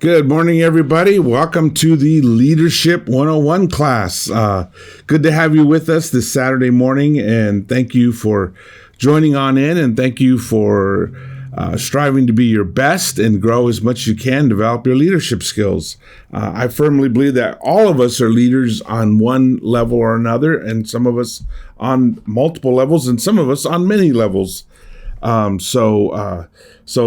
Good morning, everybody. Welcome to the Leadership 101 class. Good to have you with us this Saturday morning, and thank you for joining on in, and thank you for striving to be your best and grow as much as you can, develop your leadership skills. I firmly believe that all of us are leaders on one level or another, and some of us on multiple levels, and some of us on many levels. So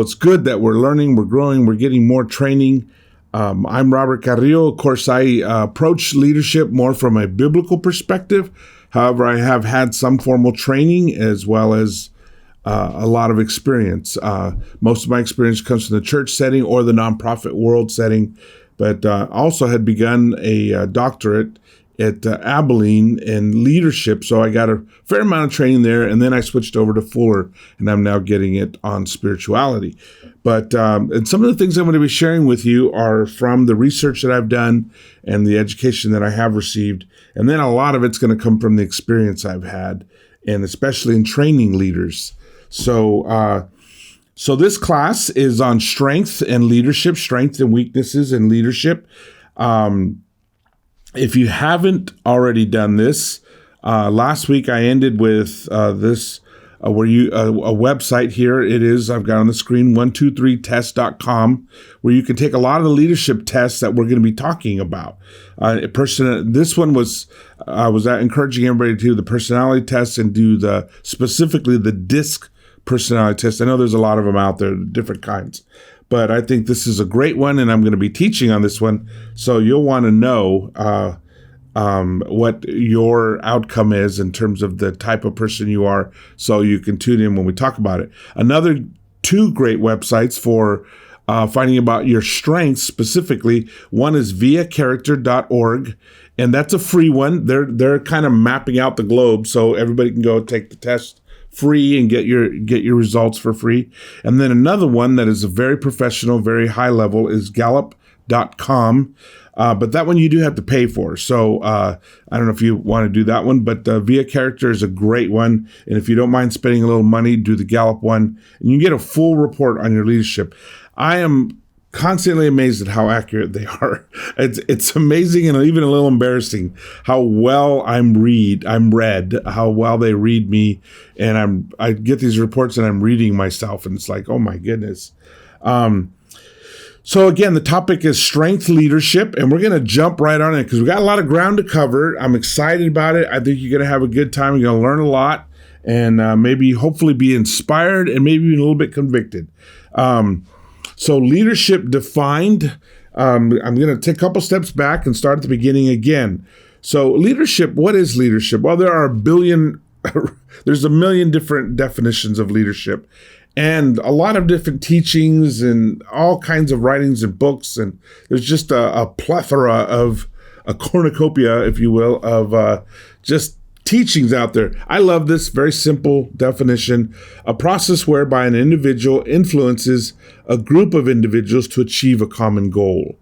it's good that we're learning, we're growing, we're getting more training. I'm Robert Carrillo. Of course, I approach leadership more from a biblical perspective. However, I have had some formal training as well as a lot of experience. Most of my experience comes from the church setting or the nonprofit world setting, but also had begun a doctorate at Abilene in leadership. So I got a fair amount of training there, and then I switched over to Fuller, and I'm now getting it on spirituality. But and some of the things I'm going to be sharing with you are from the research that I've done and the education that I have received. And then a lot of it's going to come from the experience I've had, and especially in training leaders. So this class is on strength and leadership, strengths and weaknesses in leadership. If you haven't already done this, last week I ended with this, a website here. It is, I've got on the screen, 123test.com, where you can take a lot of the leadership tests that we're going to be talking about. This one was, I was encouraging everybody to do the personality test and do specifically the DISC personality test. I know there's a lot of them out there, different kinds. But I think this is a great one, and I'm going to be teaching on this one. So you'll want to know what your outcome is in terms of the type of person you are, so you can tune in when we talk about it. Another two great websites for finding about your strengths specifically. One is viacharacter.org, and that's a free one. They're kind of mapping out the globe, so everybody can go take the test free and get your results for free. And then another one that is a very professional, very high level is Gallup.com. But that one you do have to pay for. So I don't know if you want to do that one, but viacharacter is a great one. And if you don't mind spending a little money, do the Gallup one, and you get a full report on your leadership. I am constantly amazed at how accurate they are. It's amazing and even a little embarrassing how well I'm read, how well they read me, and I get these reports and I'm reading myself, and it's like, oh my goodness. So again, the topic is strength leadership, and we're going to jump right on it because we got a lot of ground to cover. I'm excited about it. I think you're going to have a good time. You're going to learn a lot, and maybe hopefully be inspired and maybe even a little bit convicted. So leadership defined, I'm going to take a couple steps back and start at the beginning again. So leadership, what is leadership? Well, there's a million different definitions of leadership, and a lot of different teachings and all kinds of writings and books. And there's just a plethora of a cornucopia, if you will, of just teachings out there. I love this very simple definition: a process whereby an individual influences a group of individuals to achieve a common goal.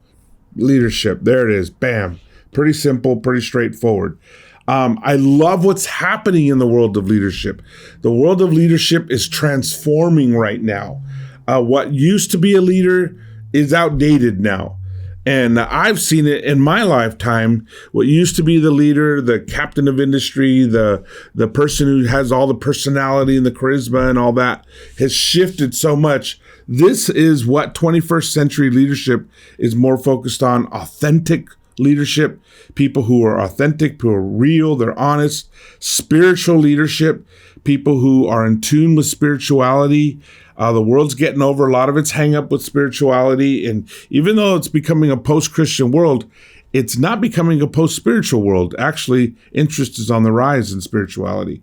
Leadership, there it is, bam. Pretty simple, pretty straightforward. I love what's happening in the world of leadership. The world of leadership is transforming right now. What used to be a leader is outdated now. And I've seen it in my lifetime. What used to be the leader, the captain of industry, the person who has all the personality and the charisma and all that, has shifted so much. This is what 21st century leadership is more focused on: authentic leadership, people who are authentic, who are real, they're honest. Spiritual leadership, people who are in tune with spirituality. The world's getting over a lot of its hang up with spirituality. And even though it's becoming a post-Christian world, it's not becoming a post-spiritual world. Actually, interest is on the rise in spirituality.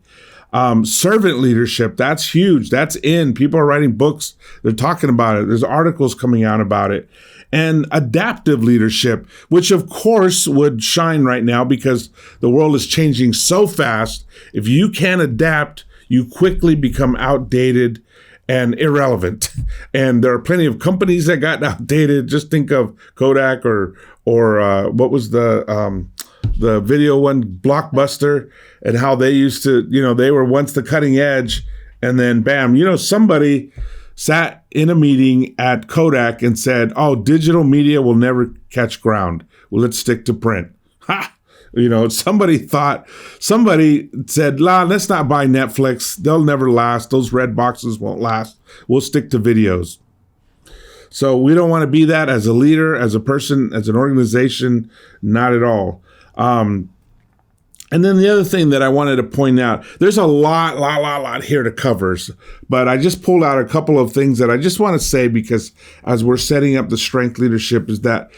Servant leadership, that's huge. That's in. People are writing books. They're talking about it. There's articles coming out about it. And adaptive leadership, which of course would shine right now because the world is changing so fast. If you can't adapt, you quickly become outdated and irrelevant. And there are plenty of companies that got outdated. Just think of Kodak or what was the video one, Blockbuster, and how they used to, they were once the cutting edge, and then bam, somebody sat in a meeting at Kodak and said, "Oh, digital media will never catch ground. Well, let's stick to print." Ha! Somebody said, let's not buy Netflix. They'll never last. Those red boxes won't last. We'll stick to videos. So we don't want to be that as a leader, as a person, as an organization, not at all. And then the other thing that I wanted to point out, there's a lot here to cover, but I just pulled out a couple of things that I just want to say, because as we're setting up the strength leadership, is that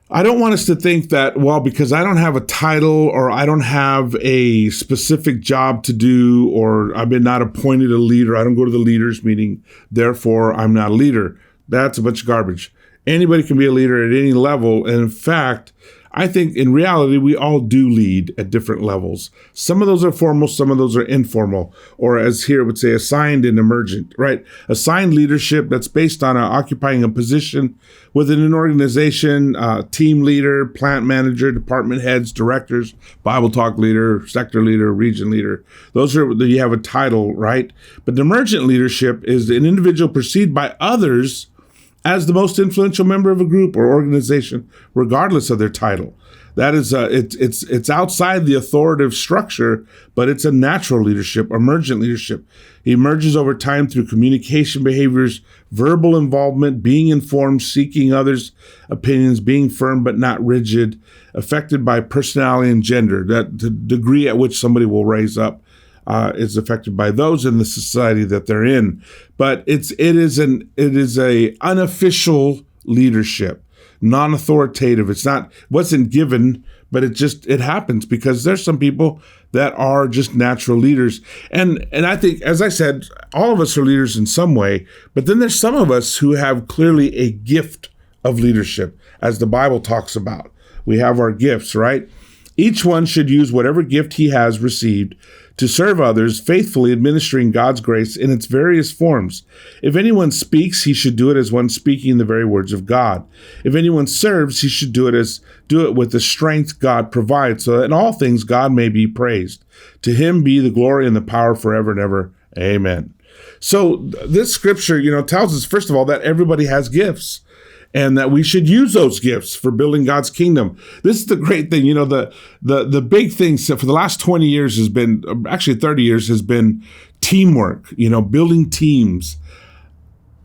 I don't want us to think that, well, because I don't have a title or I don't have a specific job to do, or I've been not appointed a leader, I don't go to the leaders meeting, therefore I'm not a leader. That's a bunch of garbage. Anybody can be a leader at any level. And in fact, I think in reality, we all do lead at different levels. Some of those are formal, some of those are informal, or as here it would say, assigned and emergent, right? Assigned leadership that's based on occupying a position within an organization, team leader, plant manager, department heads, directors, Bible talk leader, sector leader, region leader. Those are, you have a title, right? But the emergent leadership is an individual perceived by others as the most influential member of a group or organization, regardless of their title. That is, it's outside the authoritative structure, but it's a natural leadership, emergent leadership. He emerges over time through communication behaviors, verbal involvement, being informed, seeking others' opinions, being firm but not rigid, affected by personality and gender. That the degree at which somebody will raise up is affected by those in the society that they're in. But it is a unofficial leadership, non-authoritative. Wasn't given, but it happens because there's some people that are just natural leaders. And I think, as I said, all of us are leaders in some way, but then there's some of us who have clearly a gift of leadership, as the Bible talks about. We have our gifts, right? Each one should use whatever gift he has received to serve others, faithfully administering God's grace in its various forms. If anyone speaks, he should do it as one speaking the very words of God. If anyone serves, he should do it with the strength God provides, so that in all things God may be praised. To him be the glory and the power forever and ever. Amen. So this scripture, tells us, first of all, that everybody has gifts, and that we should use those gifts for building God's kingdom. This is the great thing. The big thing for the last 20 years has been, actually 30 years, has been teamwork, building teams.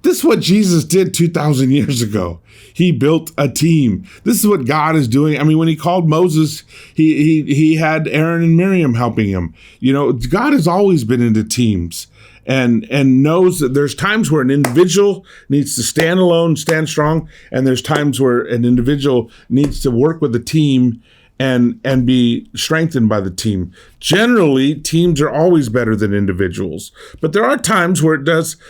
This is what Jesus did 2,000 years ago. He built a team. This is what God is doing. I mean, when he called Moses, he had Aaron and Miriam helping him. God has always been into teams. And knows that there's times where an individual needs to stand alone, stand strong, and there's times where an individual needs to work with a team and be strengthened by the team. Generally, teams are always better than individuals, but there are times where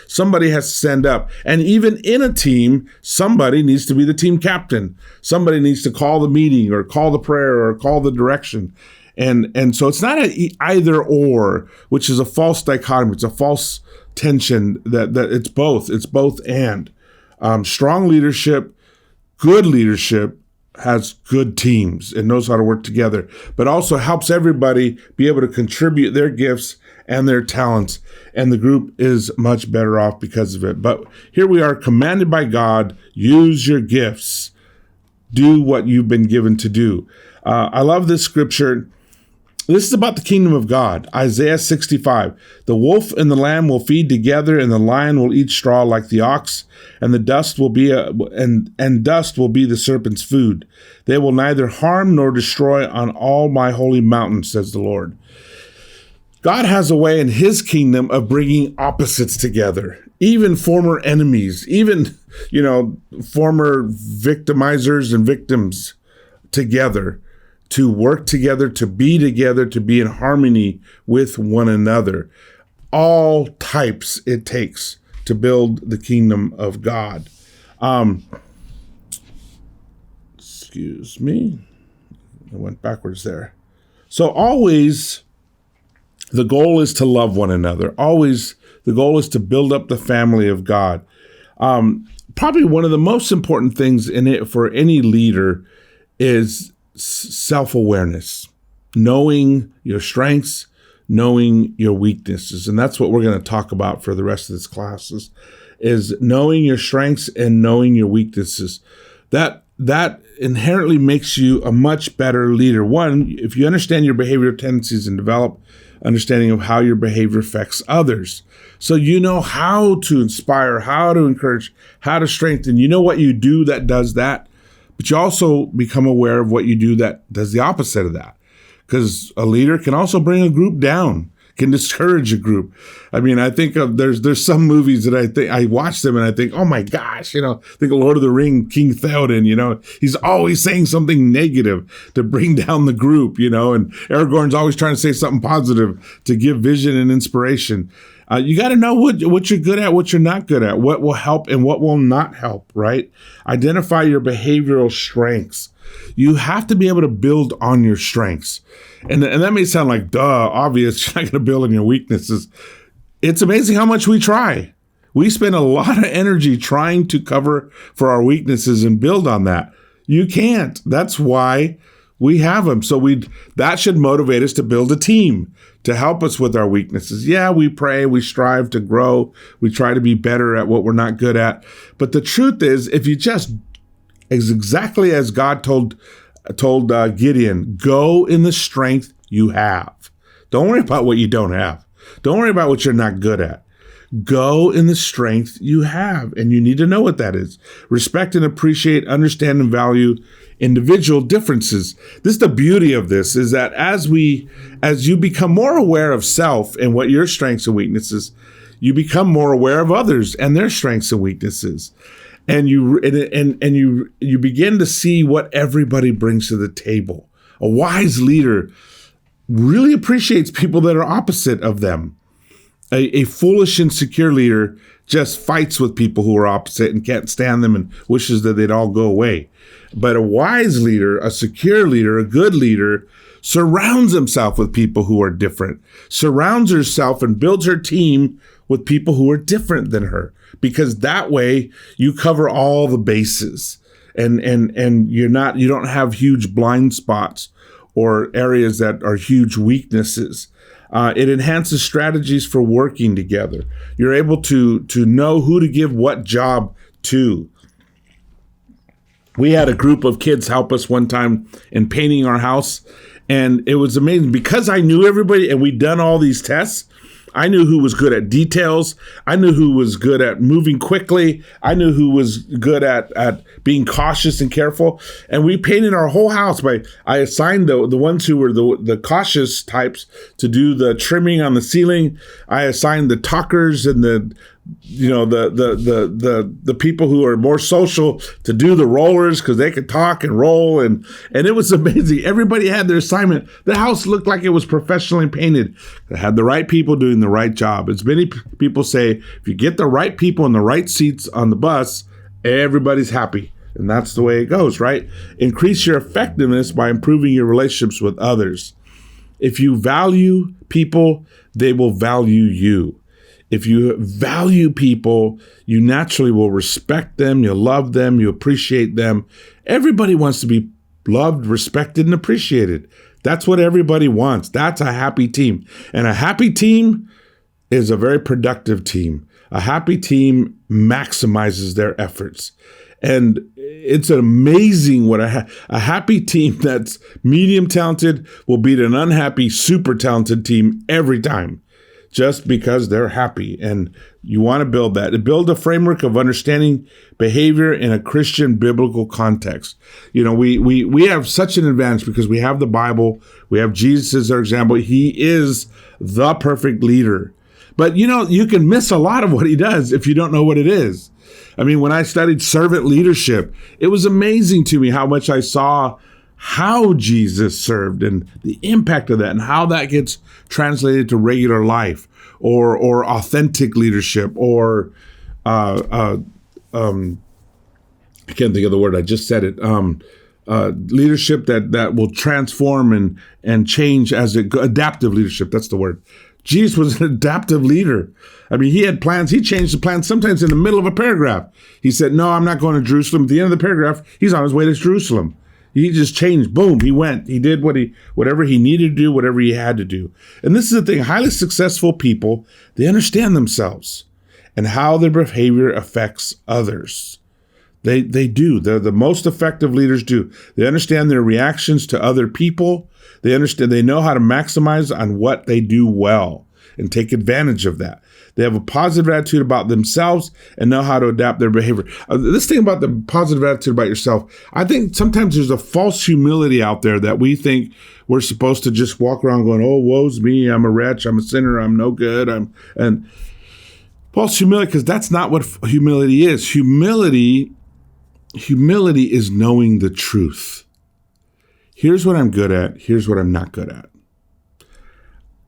somebody has to stand up. And even in a team, somebody needs to be the team captain. Somebody needs to call the meeting or call the prayer or call the direction. And so it's not an either or, which is a false dichotomy. It's a false tension that it's both. It's both and. Strong leadership, good leadership has good teams and knows how to work together, but also helps everybody be able to contribute their gifts and their talents. And the group is much better off because of it. But here we are, commanded by God, use your gifts. Do what you've been given to do. I love this scripture. This is about the kingdom of God. Isaiah 65. The wolf and the lamb will feed together, and the lion will eat straw like the ox, and the dust will be dust will be the serpent's food. They will neither harm nor destroy on all my holy mountain, says the Lord. God has a way in his kingdom of bringing opposites together, even former enemies, even, former victimizers and victims together, to work together, to be in harmony with one another. All types it takes to build the kingdom of God. Excuse me. I went backwards there. So always the goal is to love one another. Always the goal is to build up the family of God. Probably one of the most important things in it for any leader is self-awareness, knowing your strengths, knowing your weaknesses. And that's what we're going to talk about for the rest of this class is knowing your strengths and knowing your weaknesses. That inherently makes you a much better leader. One, if you understand your behavioral tendencies and develop understanding of how your behavior affects others. So you know how to inspire, how to encourage, how to strengthen. You know what you do that does that, but you also become aware of what you do that does the opposite of that. Because a leader can also bring a group down, can discourage a group. I mean, I think of there's some movies that I watch them and I think, oh my gosh, think of Lord of the Ring, King Theoden, he's always saying something negative to bring down the group, and Aragorn's always trying to say something positive to give vision and inspiration. You got to know what you're good at, what you're not good at, what will help and what will not help, right? Identify your behavioral strengths. You have to be able to build on your strengths. And that may sound like, obvious, you're not going to build on your weaknesses. It's amazing how much we try. We spend a lot of energy trying to cover for our weaknesses and build on that. You can't. That's why we have them. So that should motivate us to build a team to help us with our weaknesses. Yeah, we pray, we strive to grow, we try to be better at what we're not good at. But the truth is, if you just, exactly as God told Gideon, go in the strength you have. Don't worry about what you don't have. Don't worry about what you're not good at. Go in the strength you have, and you need to know what that is. Respect and appreciate, understand and value individual differences. This is the beauty of this, is that as you become more aware of self and what your strengths and weaknesses, you become more aware of others and their strengths and weaknesses. And you begin to see what everybody brings to the table. A wise leader really appreciates people that are opposite of them. A foolish, insecure leader just fights with people who are opposite and can't stand them and wishes that they'd all go away. But a wise leader, a secure leader, a good leader surrounds himself with people who are different, surrounds herself and builds her team with people who are different than her, because that way you cover all the bases and you don't have huge blind spots or areas that are huge weaknesses. It enhances strategies for working together. You're able to know who to give what job to. We had a group of kids help us one time in painting our house, and it was amazing because I knew everybody and we'd done all these tests. I knew who was good at details. I knew who was good at moving quickly. I knew who was good at being cautious and careful. And we painted our whole house I assigned the ones who were the cautious types to do the trimming on the ceiling. I assigned the talkers and the people who are more social to do the rollers because they could talk and roll, and it was amazing. Everybody had their assignment. The house looked like it was professionally painted. It had the right people doing the right job. As many people say, if you get the right people in the right seats on the bus, everybody's happy. And that's the way it goes, right? Increase your effectiveness by improving your relationships with others. If you value people, they will value you. If you value people, you naturally will respect them, you'll love them, you appreciate them. Everybody wants to be loved, respected, and appreciated. That's what everybody wants. That's a happy team. And a happy team is a very productive team. A happy team maximizes their efforts. And it's amazing what a happy team that's medium talented will beat an unhappy, super talented team every time, just because they're happy. And you want to build that. To build a framework of understanding behavior in a Christian biblical context. We have such an advantage because we have the Bible. We have Jesus as our example. He is the perfect leader. But, you can miss a lot of what he does if you don't know what it is. I mean, when I studied servant leadership, it was amazing to me how much I saw how Jesus served and the impact of that and how that gets translated to regular life or authentic leadership or I can't think of the word. I just said it. Leadership that will transform and change as adaptive leadership. That's the word. Jesus was an adaptive leader. I mean, he had plans. He changed the plans sometimes in the middle of a paragraph. He said, no, I'm not going to Jerusalem. At the end of the paragraph, he's on his way to Jerusalem. He just changed. Boom. He went. He did whatever he needed to do, whatever he had to do. And this is the thing. Highly successful people, they understand themselves. and how their behavior affects others. They do. They're the most effective leaders do. They understand their reactions to other people. They know how to maximize on what they do well and take advantage of that. They have a positive attitude about themselves and know how to adapt their behavior. This thing about the positive attitude about yourself, I think sometimes there's a false humility out there that we think we're supposed to just walk around going, oh, woe's me, I'm a wretch, I'm a sinner, I'm no good. And false humility, because that's not what humility is. Humility is knowing the truth. Here's what I'm good at. Here's what I'm not good at.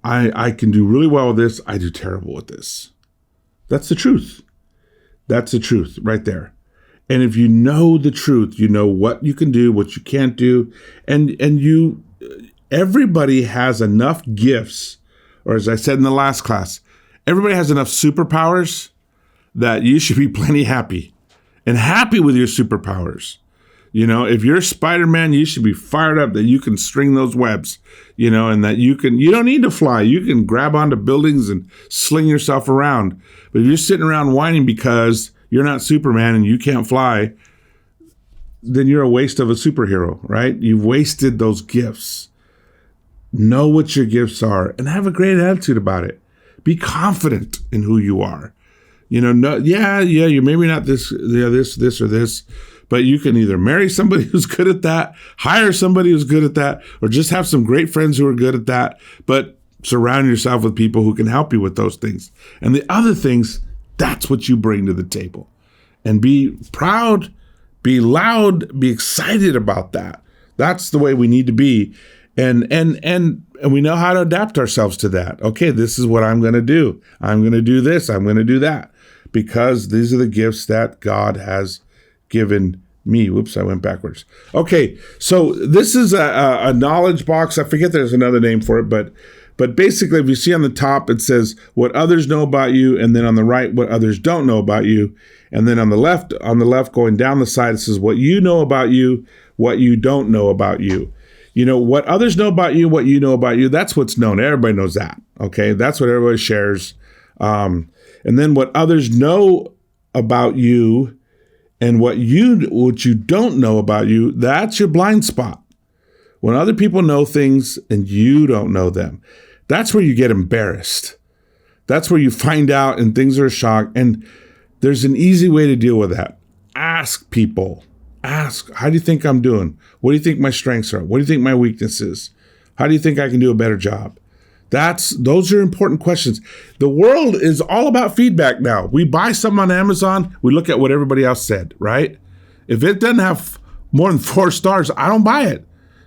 I can do really well with this. I do terrible with this. That's the truth. That's the truth right there. And if you know the truth, you know what you can do, what you can't do. And everybody has enough gifts, or as I said in the last class, everybody has enough superpowers that you should be plenty happy and happy with your superpowers. You know, if you're Spider-Man, you should be fired up that you can string those webs, you know, and that you don't need to fly. You can grab onto buildings and sling yourself around. But if you're sitting around whining because you're not Superman and you can't fly, then you're a waste of a superhero, right? You've wasted those gifts. Know what your gifts are and have a great attitude about it. Be confident in who you are. You know, you're maybe not this or this. But you can either marry somebody who's good at that, hire somebody who's good at that, or just have some great friends who are good at that. But surround yourself with people who can help you with those things. And the other things, that's what you bring to the table. And be proud, be loud, be excited about that. That's the way we need to be. And we know how to adapt ourselves to that. Okay, this is what I'm going to do. I'm going to do this. I'm going to do that. Because these are the gifts that God has given me. Whoops, I went backwards. Okay, so this is a knowledge box. I forget there's another name for it, but basically, if you see on the top, it says what others know about you, and then on the right, what others don't know about you, and then on the left, going down the side, it says what you know about you, what you don't know about you. You know, what others know about you, what you know about you, that's what's known. Everybody knows that. Okay, that's what everybody shares. And then what others know about you, and what you don't know about you, that's your blind spot. When other people know things and you don't know them, that's where you get embarrassed. That's where you find out and things are a shock. And there's an easy way to deal with that. Ask people. Ask, how do you think I'm doing? What do you think my strengths are? What do you think my weakness is? How do you think I can do a better job? Those are important questions. The world is all about feedback now. We buy something on Amazon, we look at what everybody else said, right? If it doesn't have more than 4 stars, I don't buy it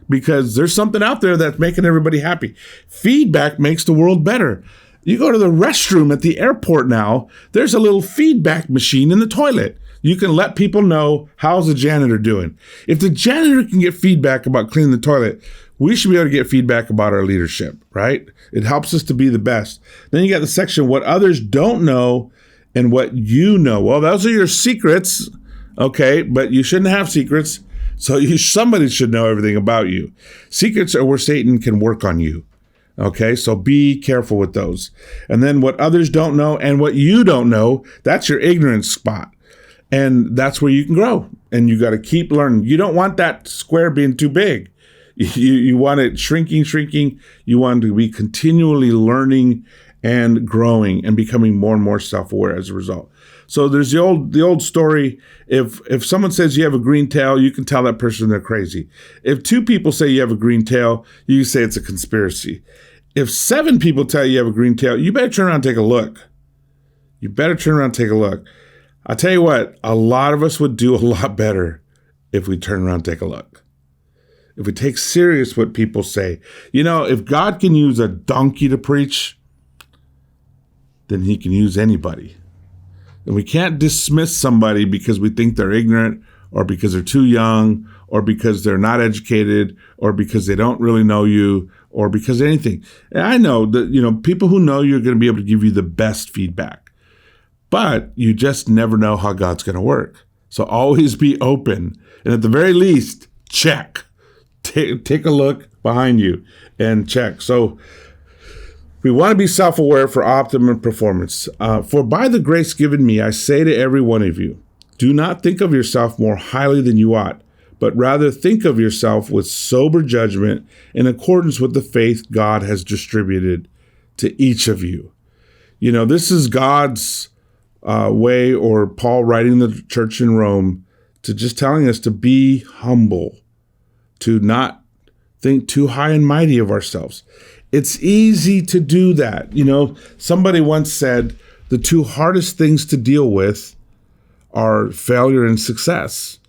because there's something out there that's making everybody happy. Feedback makes the world better. You go to the restroom at the airport now, there's a little feedback machine in the toilet. You can let people know, how's the janitor doing? If the janitor can get feedback about cleaning the toilet, we should be able to get feedback about our leadership, right? It helps us to be the best. Then you got the section, what others don't know and what you know. Well, those are your secrets, okay? But you shouldn't have secrets, so somebody should know everything about you. Secrets are where Satan can work on you, okay? So be careful with those. And then what others don't know and what you don't know, that's your ignorance spot. And that's where you can grow. And you got to keep learning. You don't want that square being too big. You want it shrinking. You want to be continually learning and growing and becoming more and more self-aware as a result. So there's the old story. If someone says you have a green tail, you can tell that person they're crazy. If 2 people say you have a green tail, you say it's a conspiracy. If 7 people tell you have a green tail, you better turn around and take a look. I'll tell you what, a lot of us would do a lot better if we turn around and take a look. If we take serious what people say. You know, if God can use a donkey to preach, then he can use anybody. And we can't dismiss somebody because we think they're ignorant or because they're too young or because they're not educated or because they don't really know you or because of anything. And I know that, you know, people who know you are going to be able to give you the best feedback. But you just never know how God's going to work. So always be open. And at the very least, check. Take a look behind you and check. So We want to be self-aware for optimum performance. For by the grace given me, I say to every one of you, do not think of yourself more highly than you ought, but rather think of yourself with sober judgment in accordance with the faith God has distributed to each of you. You know, this is God's way, or Paul writing the church in Rome, to just telling us to be humble, to not think too high and mighty of ourselves. It's easy to do that. You know, somebody once said the two hardest things to deal with are failure and success.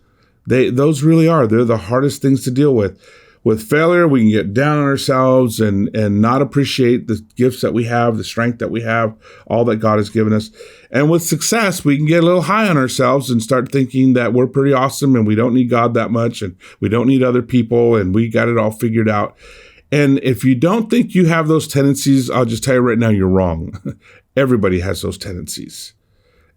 Those really are. They're the hardest things to deal with. With failure, we can get down on ourselves and not appreciate the gifts that we have, the strength that we have, all that God has given us. And with success, we can get a little high on ourselves and start thinking that we're pretty awesome and we don't need God that much and we don't need other people and we got it all figured out. And if you don't think you have those tendencies, I'll just tell you right now, you're wrong. Everybody has those tendencies.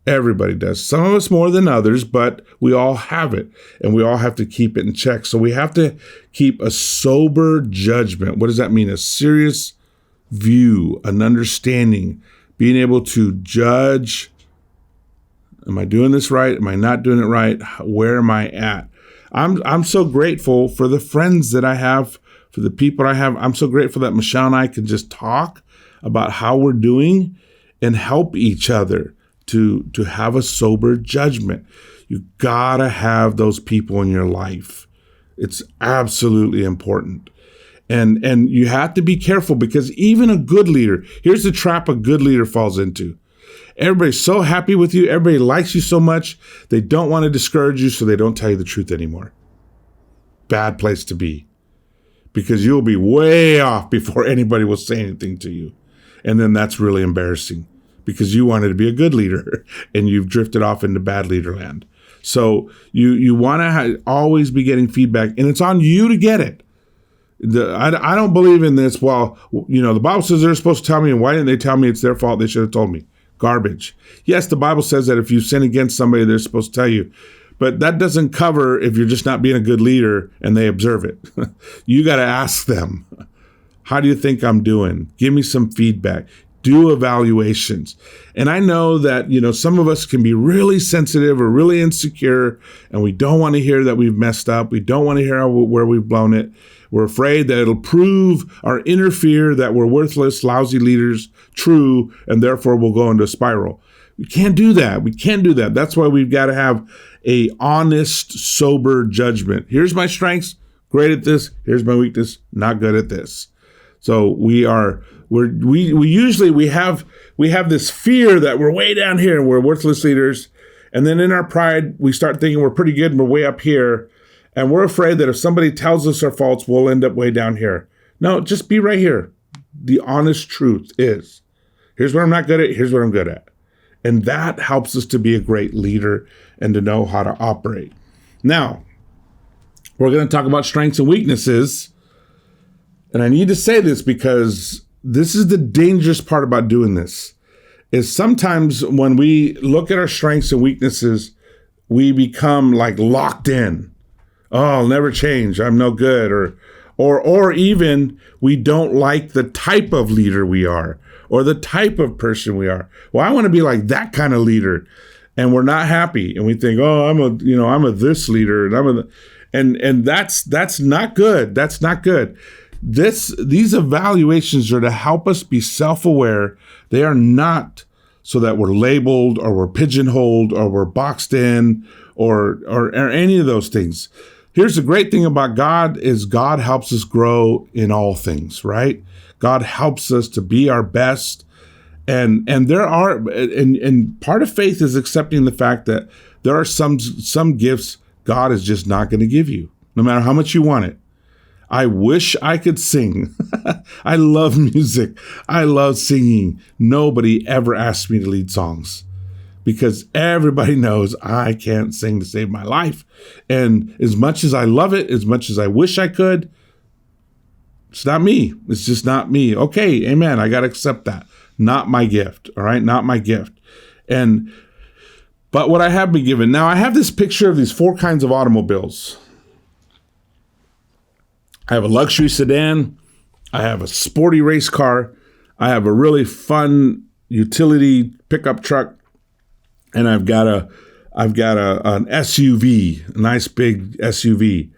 Everybody does. Some of us more than others, but we all have it, and we all have to keep it in check. So we have to keep a sober judgment. What does that mean? A serious view, an understanding, being able to judge. Am I doing this right? Am I not doing it right? Where am I at? I'm so grateful for the friends that I have, for the people I have. I'm so grateful that Michelle and I can just talk about how we're doing and help each other to have a sober judgment. You gotta have those people in your life. It's absolutely important. And you have to be careful, because even a good leader, here's the trap a good leader falls into. Everybody's so happy with you. Everybody likes you so much. They don't want to discourage you, so they don't tell you the truth anymore. Bad place to be, because you'll be way off before anybody will say anything to you. And then that's really embarrassing, because you wanted to be a good leader and you've drifted off into bad leader land. So you want to always be getting feedback, and it's on you to get it. I don't believe in this. Well, you know, the Bible says they're supposed to tell me, and why didn't they tell me? It's their fault. They should have told me. Garbage. Yes, the Bible says that if you sin against somebody, they're supposed to tell you. But that doesn't cover if you're just not being a good leader and they observe it. You got to ask them, how do you think I'm doing? Give me some feedback. Do evaluations. And I know that, you know, some of us can be really sensitive or really insecure, and we don't want to hear that we've messed up. We don't want to hear where we've blown it. We're afraid that it'll prove or interfere that we're worthless, lousy leaders, true, and therefore we'll go into a spiral. We can't do that. We can't do that. That's why we've got to have a honest, sober judgment. Here's my strengths, great at this. Here's my weakness, not good at this. So we have this fear that we're way down here and we're worthless leaders. And then in our pride, we start thinking we're pretty good and we're way up here. And we're afraid that if somebody tells us our faults, we'll end up way down here. No, just be right here. The honest truth is, here's what I'm not good at, here's what I'm good at. And that helps us to be a great leader and to know how to operate. Now, we're going to talk about strengths and weaknesses. And I need to say this because this is the dangerous part about doing this, is sometimes when we look at our strengths and weaknesses, we become like locked in. Oh, I'll never change. I'm no good. Or even we don't like the type of leader we are or the type of person we are. Well, I want to be like that kind of leader. And we're not happy. And we think, oh, I'm a this leader and that's not good. That's not good. These evaluations are to help us be self-aware. They are not so that we're labeled or we're pigeonholed or we're boxed in or any of those things. Here's the great thing about God is God helps us grow in all things, right? God helps us to be our best. And part of faith is accepting the fact that there are some gifts God is just not going to give you, no matter how much you want it. I wish I could sing. I love music. I love singing. Nobody ever asked me to lead songs because everybody knows I can't sing to save my life. And as much as I love it, as much as I wish I could, it's not me. It's just not me. Okay, amen. I got to accept that. Not my gift. All right, not my gift. But what I have been given. Now I have this picture of these 4 kinds of automobiles. I have a luxury sedan. I have a sporty race car. I have a really fun utility pickup truck, and I've got an SUV, a nice big SUV.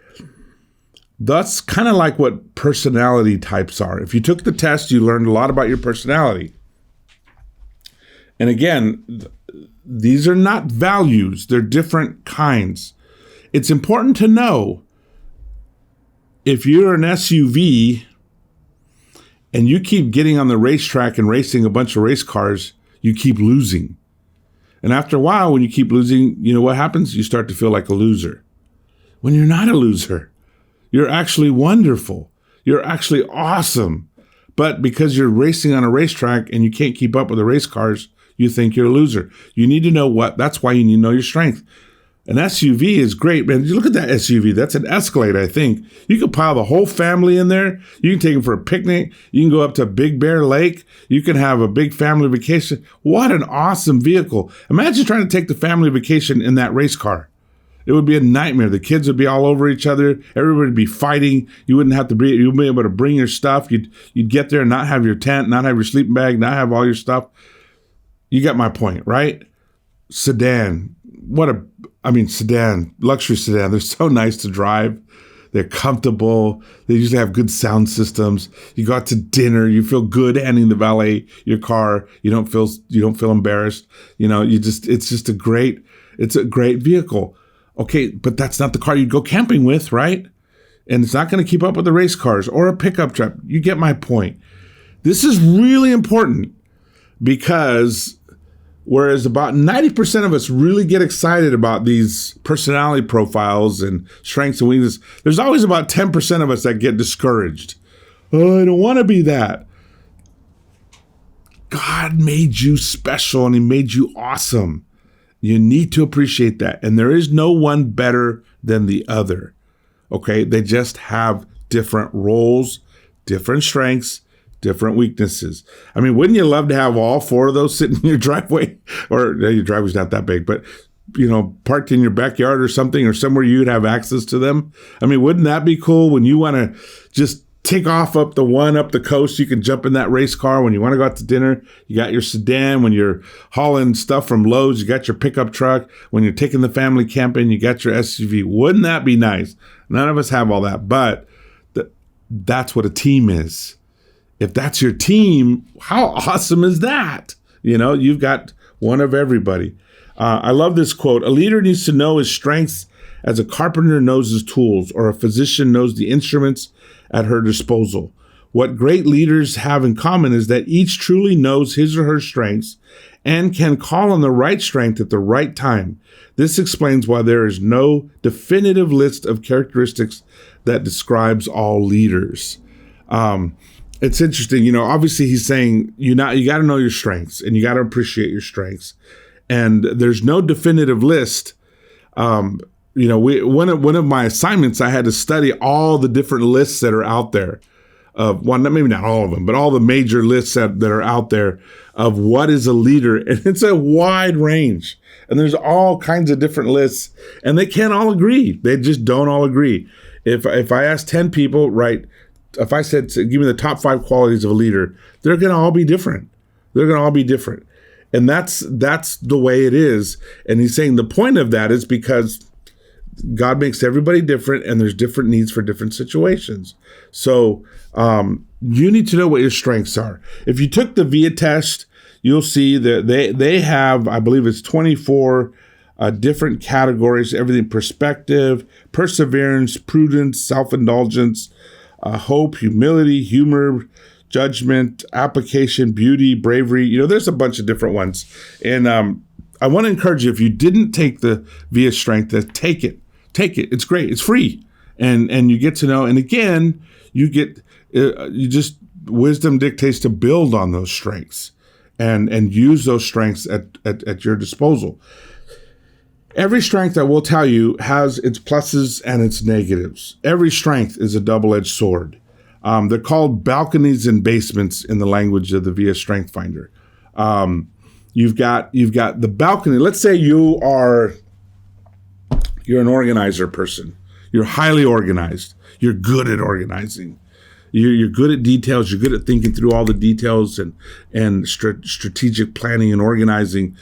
That's kind of like what personality types are. If you took the test, you learned a lot about your personality. And again, these are not values. They're different kinds. It's important to know if you're an SUV and you keep getting on the racetrack and racing a bunch of race cars, you keep losing. And after a while, when you keep losing, you know what happens? You start to feel like a loser. When you're not a loser, you're actually wonderful. You're actually awesome. But because you're racing on a racetrack and you can't keep up with the race cars, you think you're a loser. You need to know that's why you need to know your strength. An SUV is great, man. You look at that SUV. That's an Escalade, I think. You can pile the whole family in there. You can take them for a picnic. You can go up to Big Bear Lake. You can have a big family vacation. What an awesome vehicle. Imagine trying to take the family vacation in that race car. It would be a nightmare. The kids would be all over each other. Everybody would be fighting. You wouldn't have to be. You'd be able to bring your stuff. You'd get there and not have your tent, not have your sleeping bag, not have all your stuff. You get my point, right? Sedan. Sedan, luxury sedan. They're so nice to drive. They're comfortable. They usually have good sound systems. You go out to dinner. You feel good handing the valet your car. You don't feel embarrassed. It's a great vehicle. Okay, but that's not the car you'd go camping with, right? And it's not going to keep up with the race cars or a pickup truck. You get my point. This is really important because whereas about 90% of us really get excited about these personality profiles and strengths and weaknesses, there's always about 10% of us that get discouraged. Oh, I don't want to be that. God made you special and he made you awesome. You need to appreciate that. And there is no one better than the other. Okay? They just have different roles, different strengths, different weaknesses. I mean, wouldn't you love to have all four of those sitting in your driveway? Or your driveway's not that big, but parked in your backyard or something, or somewhere you'd have access to them. I mean, wouldn't that be cool when you want to just take off up the coast? You can jump in that race car. When you want to go out to dinner, you got your sedan. When you're hauling stuff from Lowe's, you got your pickup truck. When you're taking the family camping, you got your SUV. Wouldn't that be nice? None of us have all that, but that's what a team is. If that's your team, how awesome is that? You've got one of everybody. I love this quote. A leader needs to know his strengths as a carpenter knows his tools, or a physician knows the instruments at her disposal. What great leaders have in common is that each truly knows his or her strengths and can call on the right strength at the right time. This explains why there is no definitive list of characteristics that describes all leaders. It's interesting, obviously he's saying you got to know your strengths and you got to appreciate your strengths. And there's no definitive list. One of my assignments, I had to study all the different lists that are out there of maybe not all of them, but all the major lists that are out there of what is a leader. And it's a wide range. And there's all kinds of different lists, and they can't all agree. They just don't all agree. If I ask 10 people, right, if I said, give me the top 5 qualities of a leader, they're going to all be different. And that's the way it is. And he's saying the point of that is because God makes everybody different and there's different needs for different situations. So you need to know what your strengths are. If you took the VIA test, you'll see that they have, I believe it's 24 different categories, everything: perspective, perseverance, prudence, self-indulgence, hope, humility, humor, judgment, application, beauty, bravery. There's a bunch of different ones. And I want to encourage you, if you didn't take the VIA strength test, take it. It's great. It's free. And you get to know, and again, wisdom dictates to build on those strengths and use those strengths at your disposal. Every strength, I will tell you, has its pluses and its negatives. Every strength is a double-edged sword. They're called balconies and basements in the language of the VIA Strength Finder. You've got the balcony. Let's say you're an organizer person. You're highly organized. You're good at organizing. You're good at details. You're good at thinking through all the details and strategic planning and organizing.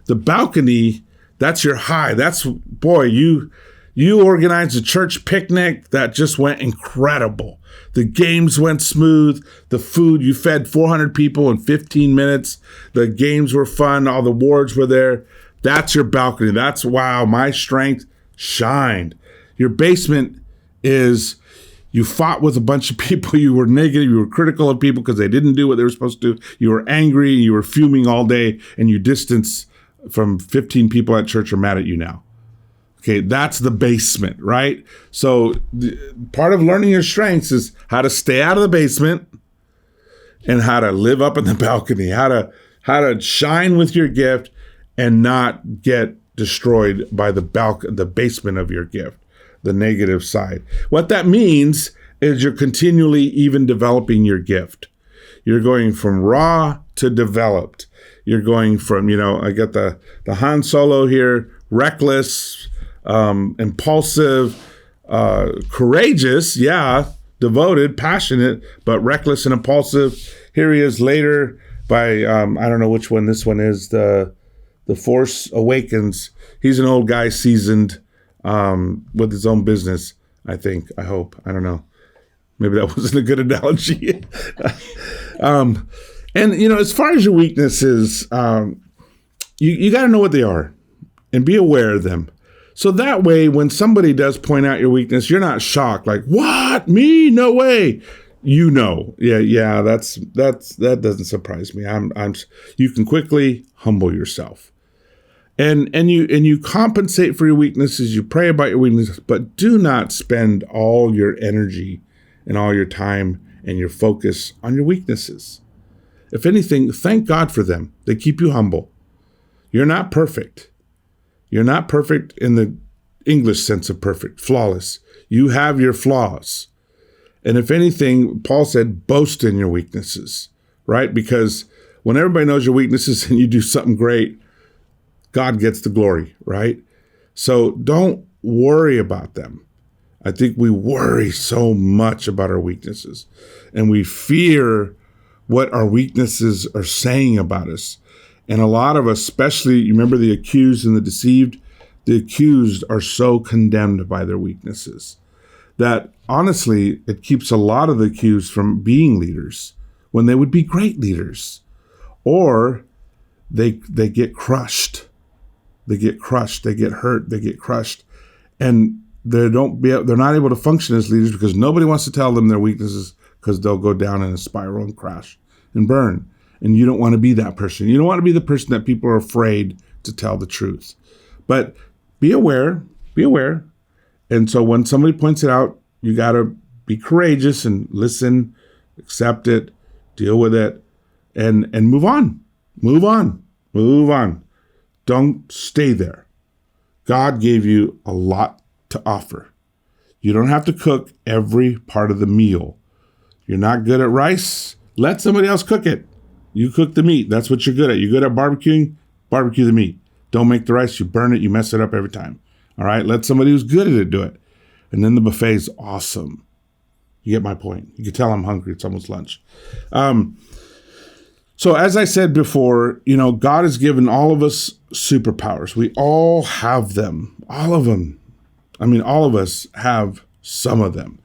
The balcony, that's your high. That's, boy, you organized a church picnic that just went incredible. The games went smooth. The food, you fed 400 people in 15 minutes. The games were fun. All the awards were there. That's your balcony. That's, wow, my strength shined. Your basement is, you fought with a bunch of people. You were negative. You were critical of people because they didn't do what they were supposed to do. You were angry. You were fuming all day, and you distanced from 15 people at church are mad at you now. Okay, that's the basement, right? So part of learning your strengths is how to stay out of the basement and how to live up in the balcony, how to shine with your gift and not get destroyed by the basement of your gift, the negative side. What that means is you're continually even developing your gift. You're going from raw to developed. You're going from, I got the Han Solo here, reckless, impulsive, courageous, devoted, passionate, but reckless and impulsive. Here he is later by, I don't know which one this one is, the Force Awakens. He's an old guy, seasoned, with his own business, I think, I hope. I don't know. Maybe that wasn't a good analogy. And, as far as your weaknesses, you got to know what they are and be aware of them. So that way, when somebody does point out your weakness, you're not shocked. Like, what? Me? No way. Yeah, that doesn't surprise me. You can quickly humble yourself. And you compensate for your weaknesses. You pray about your weaknesses, but do not spend all your energy and all your time and your focus on your weaknesses. If anything, thank God for them. They keep you humble. You're not perfect. You're not perfect in the English sense of perfect, flawless. You have your flaws. And if anything, Paul said, boast in your weaknesses, right? Because when everybody knows your weaknesses and you do something great, God gets the glory, right? So don't worry about them. I think we worry so much about our weaknesses and we fear what our weaknesses are saying about us. And a lot of us, especially, you remember the accused and the deceived? The accused are so condemned by their weaknesses that honestly, it keeps a lot of the accused from being leaders when they would be great leaders. Or they get crushed. They get crushed. They get hurt. They get crushed. And they're not able to function as leaders because nobody wants to tell them their weaknesses because they'll go down in a spiral and crash and burn. And you don't want to be that person. You don't want to be the person that people are afraid to tell the truth. But be aware. And so when somebody points it out, you got to be courageous and listen, accept it, deal with it, and move on. Move on. Don't stay there. God gave you a lot to offer. You don't have to cook every part of the meal. You're not good at rice? Let somebody else cook it. You cook the meat. That's what you're good at. You're good at barbecuing? Barbecue the meat. Don't make the rice. You burn it. You mess it up every time. All right? Let somebody who's good at it do it. And then the buffet is awesome. You get my point. You can tell I'm hungry. It's almost lunch. So as I said before, God has given all of us superpowers. We all have them. All of them. I mean, all of us have some of them.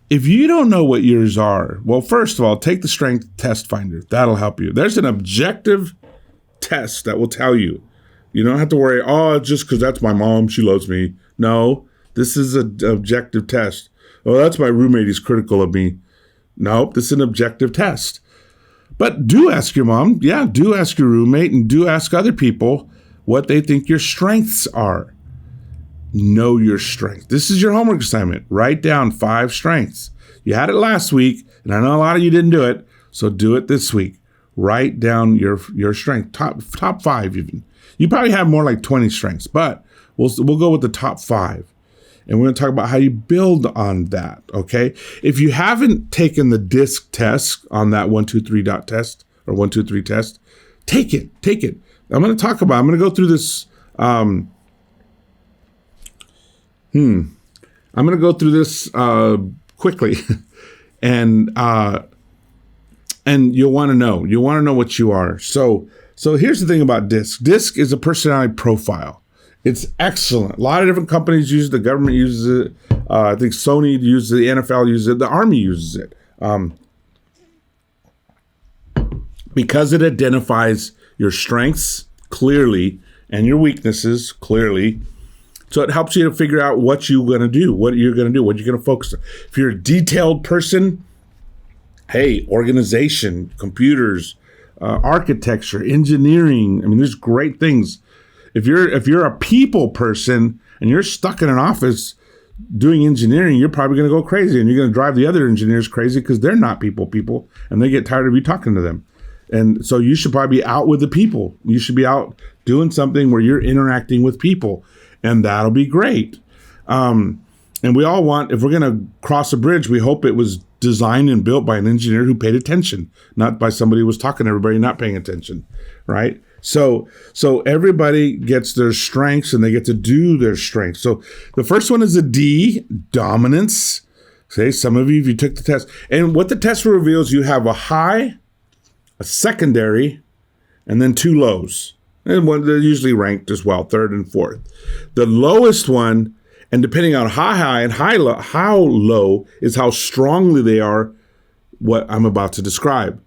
If you don't know what yours are, well, first of all, take the strength test finder. That'll help you. There's an objective test that will tell you. You don't have to worry, just because that's my mom, she loves me. No, this is an objective test. Oh, that's my roommate, he's critical of me. Nope, this is an objective test. But do ask your mom. Yeah, do ask your roommate and do ask other people what they think your strengths are. Know your strength. This is your homework assignment. Write down 5 strengths. You had it last week, and I know a lot of you didn't do it, so do it this week. Write down your strength, top 5 even. You probably have more like 20 strengths, but we'll go with the top 5. And we're going to talk about how you build on that, okay? If you haven't taken the DISC test on that 1-2-3 dot test or 1-2-3 test, take it. I'm going to go through this. I'm going to go through this quickly. and you'll want to know. You'll want to know what you are. So here's the thing about DISC. DISC is a personality profile. It's excellent. A lot of different companies use it. The government uses it. I think Sony uses it. The NFL uses it. The Army uses it. Because it identifies your strengths clearly and your weaknesses clearly. So it helps you to figure out what you're going to do, what you're going to focus on. If you're a detailed person, hey, organization, computers, architecture, engineering. I mean, there's great things. If you're a people person and you're stuck in an office doing engineering, you're probably going to go crazy, and you're going to drive the other engineers crazy because they're not people, and they get tired of you talking to them. And so you should probably be out with the people. You should be out doing something where you're interacting with people, and that'll be great. And we all want, if we're going to cross a bridge, we hope it was designed and built by an engineer who paid attention, not by somebody who was talking to everybody not paying attention, right? So everybody gets their strengths, and they get to do their strengths. So the first one is a D, dominance. Say, some of you, if you took the test, and what the test reveals, you have a high, a secondary, and then 2 lows. And they're usually ranked as well, 3rd and 4th. The lowest one, and depending on how high and how low, is how strongly they are what I'm about to describe.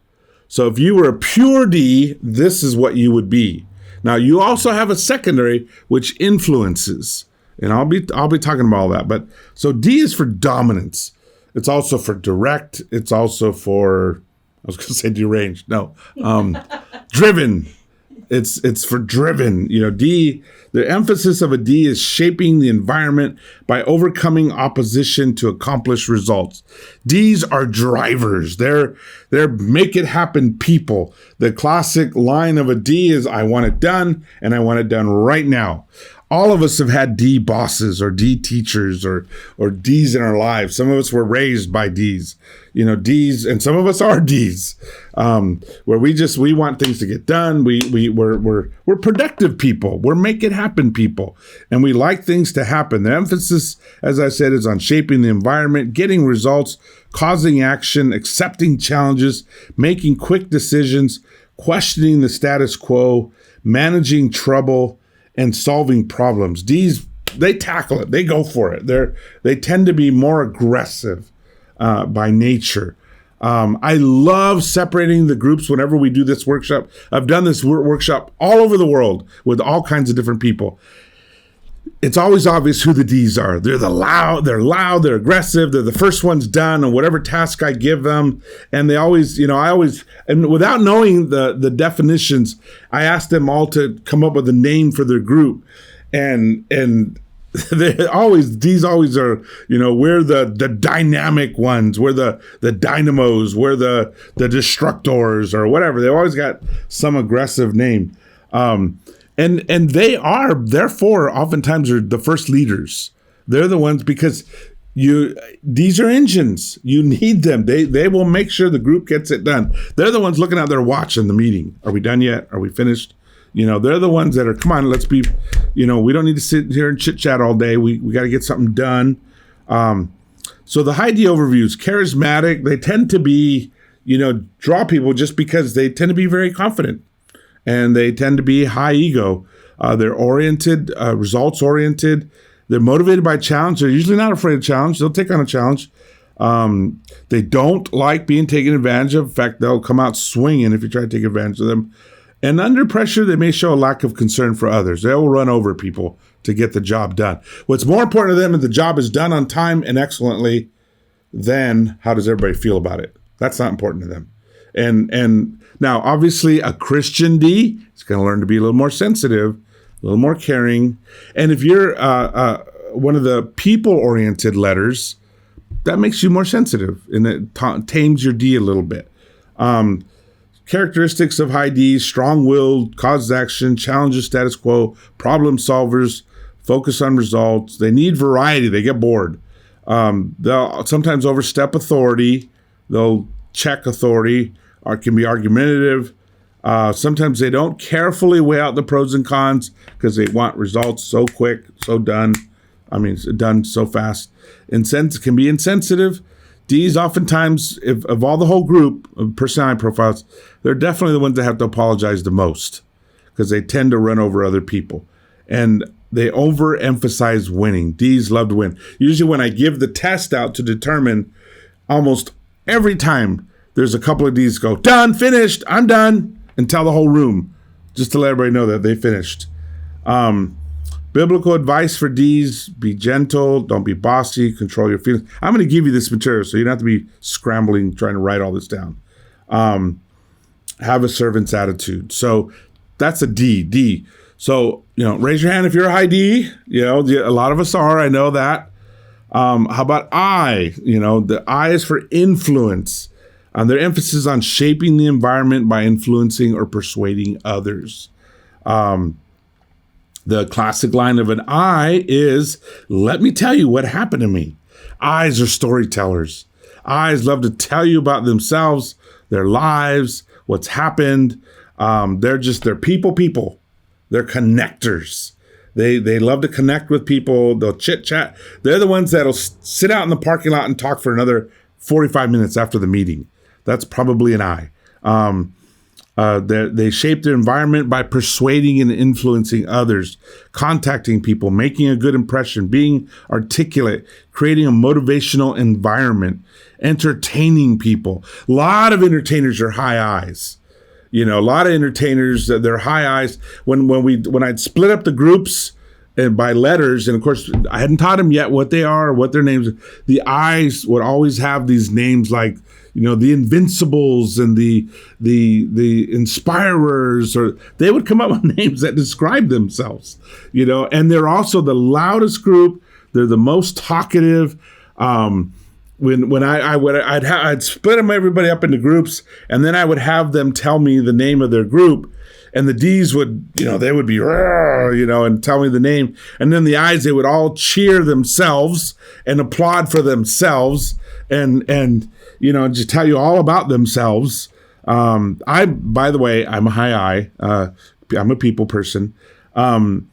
So if you were a pure D, this is what you would be. Now you also have a secondary which influences, and I'll be talking about all that. But so D is for dominance. It's also for direct. It's also for, I was going to say deranged. No, driven. It's for driven. D. The emphasis of a D is shaping the environment by overcoming opposition to accomplish results. Ds are drivers. They're make it happen people. The classic line of a D is, I want it done, and I want it done right now. All of us have had D bosses or D teachers or Ds in our lives. Some of us were raised by Ds, Ds, and some of us are Ds, where we want things to get done. We're productive people. We're make it happen people, and we like things to happen. The emphasis, as I said, is on shaping the environment, getting results, causing action, accepting challenges, making quick decisions, questioning the status quo, managing trouble, and solving problems. Ds, they tackle it. They go for it. They tend to be more aggressive by nature. I love separating the groups whenever we do this workshop. I've done this workshop all over the world with all kinds of different people. It's always obvious who the Ds are. They're loud, they're aggressive, they're the first ones done on whatever task I give them. And they always, and without knowing the definitions, I asked them all to come up with a name for their group. And these always are, we're the dynamic ones, we're the dynamos, we're the destructors or whatever. They always got some aggressive name. And they are, therefore, oftentimes are the first leaders. They're the ones, because these are engines. You need them. They will make sure the group gets it done. They're the ones looking out there watching the meeting. Are we done yet? Are we finished? They're the ones that are, come on, let's be, we don't need to sit here and chit chat all day. We got to get something done. So the high D overviews, charismatic, they tend to be, draw people just because they tend to be very confident. And they tend to be high ego. They're oriented, results oriented. They're motivated by challenge. They're usually not afraid of challenge. They'll take on a challenge. They don't like being taken advantage of. In fact, they'll come out swinging if you try to take advantage of them. And under pressure, they may show a lack of concern for others. They will run over people to get the job done. What's more important to them is the job is done on time and excellently than how does everybody feel about it. That's not important to them. And now, obviously, a Christian D is going to learn to be a little more sensitive, a little more caring. And if you're one of the people-oriented letters, that makes you more sensitive, and it tames your D a little bit. Characteristics of high Ds: strong-willed, causes action, challenges status quo, problem solvers, focus on results. They need variety. They get bored. They'll sometimes overstep authority. They'll check authority, or can be argumentative. Sometimes they don't carefully weigh out the pros and cons because they want results so quick, so done. Done so fast. Can be insensitive. D's oftentimes, if of all the whole group of personality profiles, they're definitely the ones that have to apologize the most because they tend to run over other people. And they overemphasize winning. D's love to win. Usually when I give the test out to determine, almost every time there's a couple of D's go, done, finished, I'm done, and tell the whole room just to let everybody know that they finished. Biblical advice for D's: be gentle, don't be bossy, control your feelings. I'm going to give you this material so you don't have to be scrambling trying to write all this down. Have a servant's attitude. So that's a D. So, raise your hand if you're a high D. A lot of us are. I know that. How about I? The I is for influence. Their emphasis on shaping the environment by influencing or persuading others. The classic line of an I is, let me tell you what happened to me. I's are storytellers. I's love to tell you about themselves, their lives, what's happened. They're people. They're connectors. They love to connect with people. They'll chit chat. They're the ones that'll sit out in the parking lot and talk for another 45 minutes after the meeting. That's probably an I. They shape their environment by persuading and influencing others, contacting people, making a good impression, being articulate, creating a motivational environment, entertaining people. A lot of entertainers are high I's. A lot of entertainers, they're high I's. When I'd split up the groups and by letters, and of course I hadn't taught them yet what they are or what their names are, the I's would always have these names like, the Invincibles and the Inspirers, or they would come up with names that describe themselves, and they're also the loudest group. They're the most talkative. I'd split everybody up into groups, and then I would have them tell me the name of their group, and the D's would, they would be, and tell me the name, and then the I's, they would all cheer themselves and applaud for themselves, and just tell you all about themselves. By the way, I'm a high I. I'm a people person. And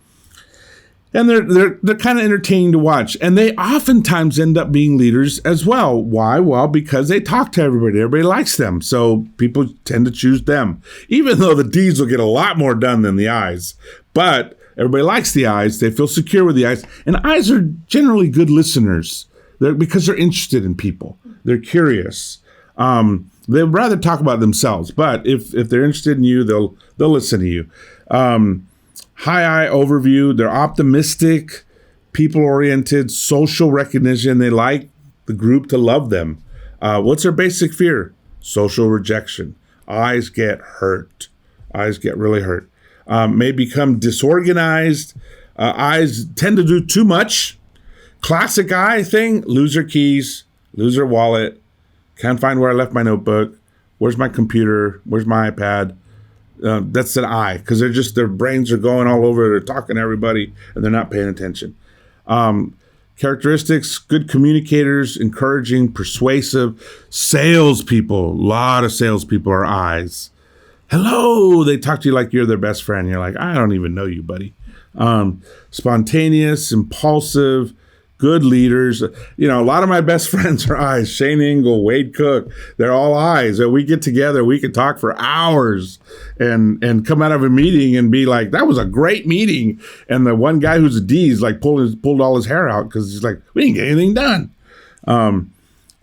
they're kind of entertaining to watch. And they oftentimes end up being leaders as well. Why? Well, because they talk to everybody. Everybody likes them. So people tend to choose them. Even though the D's will get a lot more done than the I's. But everybody likes the I's. They feel secure with the I's. And I's are generally good listeners. Because they're interested in people. They're curious. They'd rather talk about themselves. But if they're interested in you, they'll listen to you. High I overview. They're optimistic, people-oriented, social recognition. They like the group to love them. What's their basic fear? Social rejection. I's get hurt. I's get really hurt. May become disorganized. I's tend to do too much. Classic I thing, lose their keys, lose their wallet, can't find where I left my notebook, where's my computer, where's my iPad. That's an I, because their brains are going all over, they're talking to everybody, and they're not paying attention. Characteristics, good communicators, encouraging, persuasive, salespeople. A lot of salespeople are I's. Hello, they talk to you like you're their best friend. You're like, I don't even know you, buddy. Spontaneous, impulsive, good leaders. A lot of my best friends are I's. Shane Engel, Wade Cook, they're all I's. We get together, we can talk for hours and come out of a meeting and be like, that was a great meeting. And the one guy who's a D's like pulled all his hair out because he's like, we didn't get anything done.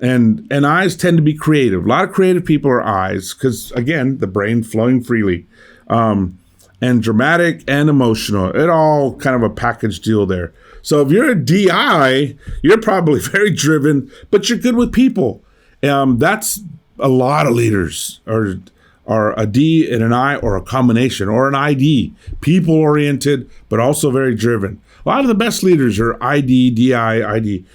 And I's tend to be creative. A lot of creative people are I's because, again, the brain flowing freely. And dramatic and emotional. It all kind of a package deal there. So if you're a DI, you're probably very driven, but you're good with people. That's a lot of leaders are a D and an I, or a combination, or an ID. People-oriented, but also very driven. A lot of the best leaders are ID, DI, ID.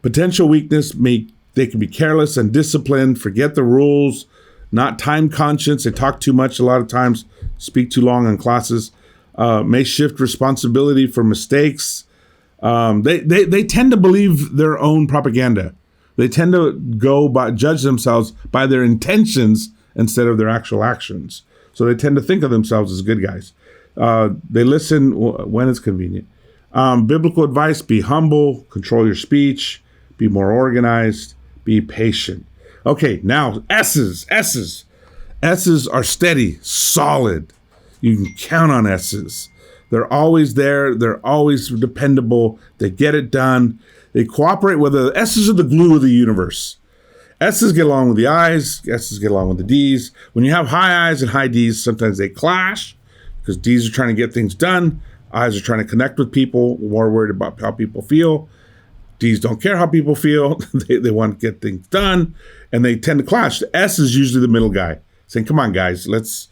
Potential weakness, they can be careless and disciplined, forget the rules, not time conscious. They talk too much a lot of times, speak too long in classes, may shift responsibility for mistakes. They tend to believe their own propaganda. They tend to judge themselves by their intentions instead of their actual actions. So they tend to think of themselves as good guys. They listen when it's convenient. Biblical advice: be humble, control your speech, be more organized, be patient. Okay, now S's. S's are steady, solid. You can count on S's. They're always there. They're always dependable. They get it done. They cooperate with the S's are the glue of the universe. S's get along with the I's. S's get along with the D's. When you have high I's and high D's, sometimes they clash because D's are trying to get things done. I's are trying to connect with people, more worried about how people feel. D's don't care how people feel. They want to get things done, and they tend to clash. The S is usually the middle guy, saying, come on, guys, let's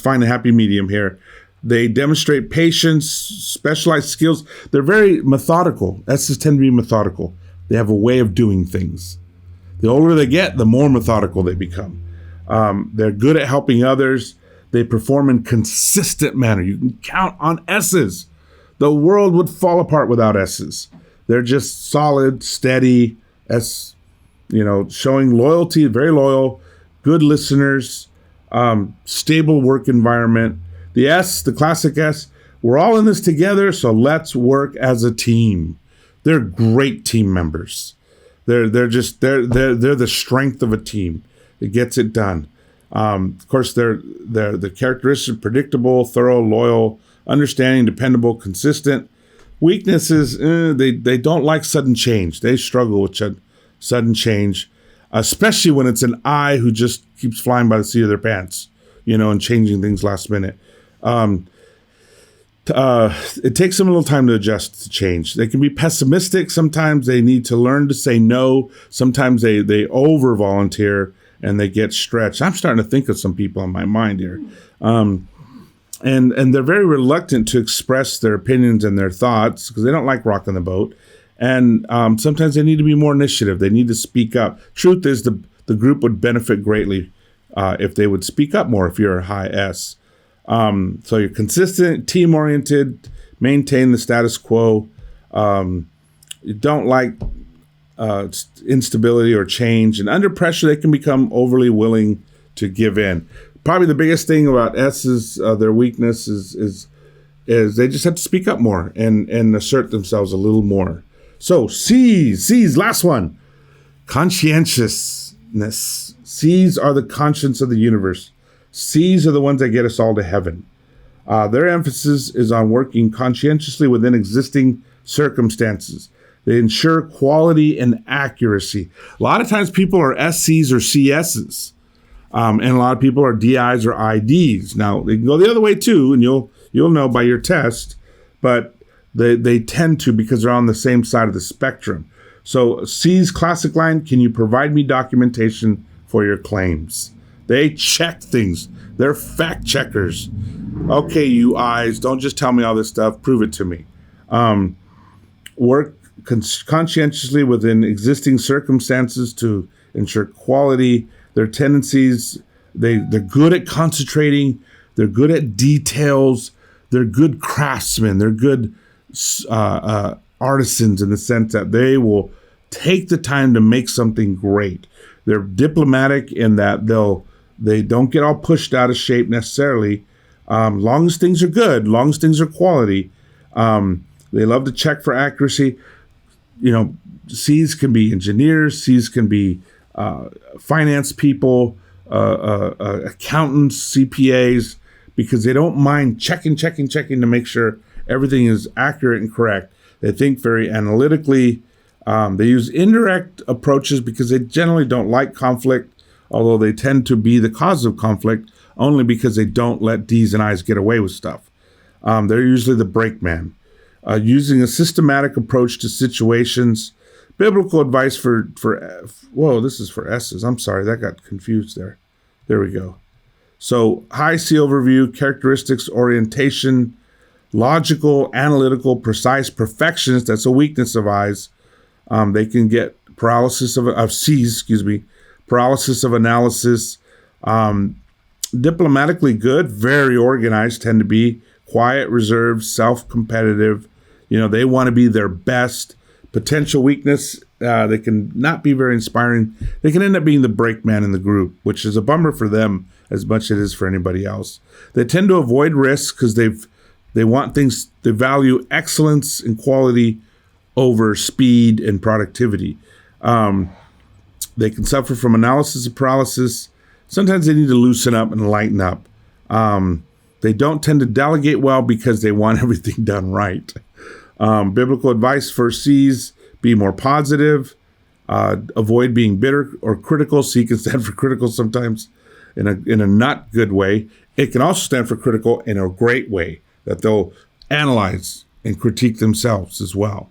find a happy medium here. They demonstrate patience, specialized skills. They're very methodical. S's tend to be methodical. They have a way of doing things. The older they get, the more methodical they become. They're good at helping others. They perform in consistent manner. You can count on S's. The world would fall apart without S's. They're just solid, steady, showing loyalty, very loyal, good listeners, stable work environment. The S, the classic S, we're all in this together, so let's work as a team. They're great team members. They're the strength of a team. It gets it done. Of course, they're the characteristics: predictable, thorough, loyal, understanding, dependable, consistent. Weaknesses, they don't like sudden change. They struggle with sudden change, especially when it's an I who just keeps flying by the seat of their pants, and changing things last minute. It takes them a little time to adjust to change. They can be pessimistic. Sometimes they need to learn to say no. Sometimes they over volunteer and they get stretched. I'm starting to think of some people in my mind here. And they're very reluctant to express their opinions and their thoughts because they don't like rocking the boat. And sometimes they need to be more initiative. They need to speak up. Truth is the group would benefit greatly if they would speak up more if you're a high S. So you're consistent, team-oriented, maintain the status quo. You don't like instability or change. And under pressure, they can become overly willing to give in. Probably the biggest thing about S's, their weakness is they just have to speak up more and assert themselves a little more. So C's, last one. Conscientiousness. C's are the conscience of the universe. C's are the ones that get us all to heaven. Their emphasis is on working conscientiously within existing circumstances. They ensure quality and accuracy. A lot of times people are SCs or CSs, and a lot of people are DIs or IDs. Now, they can go the other way too, and you'll know by your test, but they tend to because they're on the same side of the spectrum. So C's classic line, can you provide me documentation for your claims? They check things. They're fact checkers. Okay, you I's, don't just tell me all this stuff. Prove it to me. Work conscientiously within existing circumstances to ensure quality. Their tendencies, they're good at concentrating. They're good at details. They're good craftsmen. They're good artisans in the sense that they will take the time to make something great. They're diplomatic in that they don't get all pushed out of shape necessarily. Long as things are good, long as things are quality. They love to check for accuracy. C's can be engineers. C's can be finance people, accountants, CPAs, because they don't mind checking to make sure everything is accurate and correct. They think very analytically. They use indirect approaches because they generally don't like conflict, although they tend to be the cause of conflict only because they don't let D's and I's get away with stuff. They're usually the brakeman. Using a systematic approach to situations. Biblical advice this is for S's. I'm sorry, that got confused there. There we go. So high C overview, characteristics, orientation, logical, analytical, precise, perfectionist. That's a weakness of I's. They can get paralysis of C's, paralysis of analysis. Diplomatically good, very organized, tend to be quiet, reserved, self-competitive. They want to be their best. Potential weakness, they can not be very inspiring. They can end up being the brakeman in the group, which is a bummer for them as much as it is for anybody else. They tend to avoid risks because they want things, they value excellence and quality over speed and productivity. They can suffer from analysis paralysis. Sometimes they need to loosen up and lighten up. They don't tend to delegate well because they want everything done right. Biblical advice for C's: be more positive, avoid being bitter or critical. C can stand for critical sometimes in a not good way. It can also stand for critical in a great way, that they'll analyze and critique themselves as well.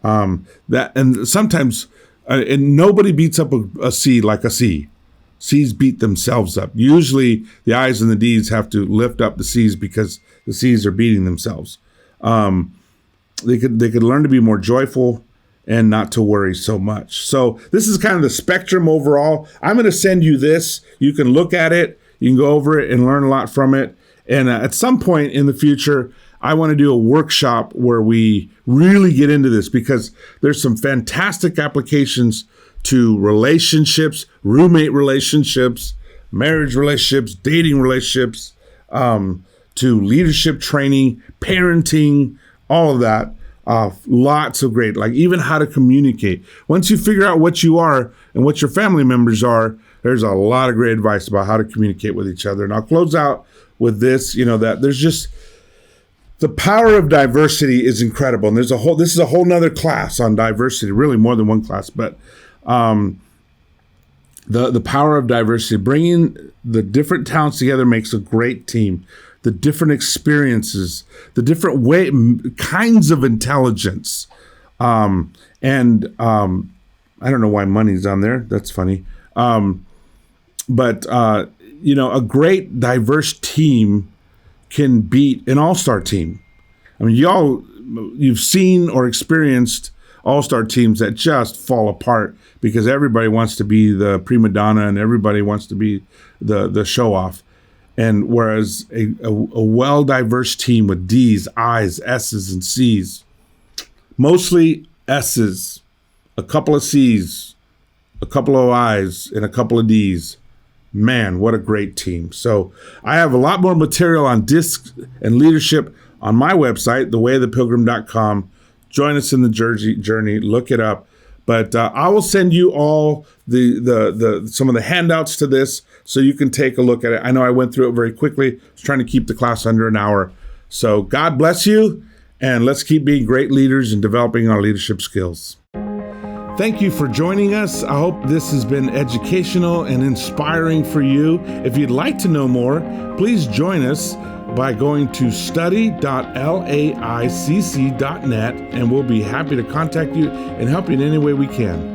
And sometimes and nobody beats up a C like a C. C's beat themselves up. Usually the I's and the D's have to lift up the C's because the C's are beating themselves. They could learn to be more joyful and not to worry so much. So this is kind of the spectrum overall. I'm going to send you this. You can look at it. You can go over it and learn a lot from it. And at some point in the future, I want to do a workshop where we really get into this, because there's some fantastic applications to relationships, roommate relationships, marriage relationships, dating relationships, to leadership training, parenting, all of that. Lots of great, like even how to communicate. Once you figure out what you are and what your family members are, there's a lot of great advice about how to communicate with each other. And I'll close out with this, that there's just, the power of diversity is incredible. And this is a whole nother class on diversity, really more than one class, but the power of diversity, bringing the different talents together makes a great team. The different experiences, the different kinds of intelligence. I don't know why money's on there. That's funny. But a great diverse team can beat an all-star team. I mean, you've seen or experienced all-star teams that just fall apart because everybody wants to be the prima donna and everybody wants to be the show-off. And whereas a well-diverse team with D's, I's, S's, and C's, mostly S's, a couple of C's, a couple of I's, and a couple of D's, man, what a great team. So I have a lot more material on DISC and leadership on my website, thewayofthepilgrim.com. Join us in the journey. Look it up. But I will send you all the some of the handouts to this so you can take a look at it. I know I went through it very quickly. I was trying to keep the class under an hour. So God bless you, and let's keep being great leaders and developing our leadership skills. Thank you for joining us. I hope this has been educational and inspiring for you. If you'd like to know more, please join us by going to study.laicc.net, and we'll be happy to contact you and help you in any way we can.